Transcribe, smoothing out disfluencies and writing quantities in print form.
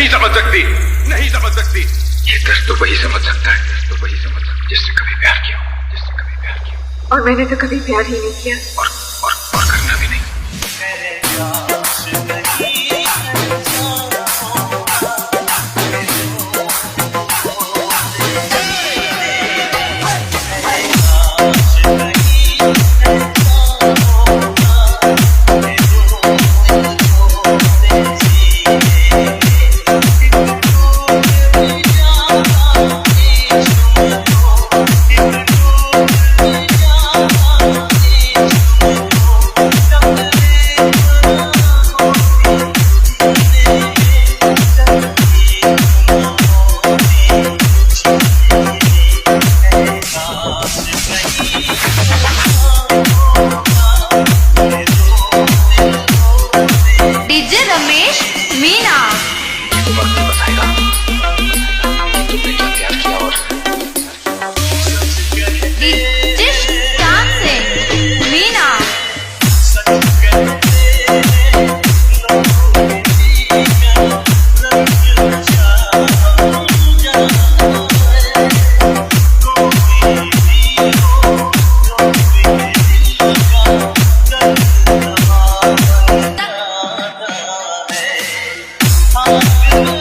नहीं समझ सकती, नहीं समझ सकती। ये दर्द तो वही समझ सकता है, दर्द तो वही समझ सकता है जिसने कभी प्यार किया हो, जिसने कभी प्यार किया हो। और मैंने तो कभी प्यार ही नहीं किया और करना भी नहीं। डीजे रमेश मीना वक्त बताएगा कि तुमने क्या प्यार किया। और डीजे श्याम सिंह मीना I'm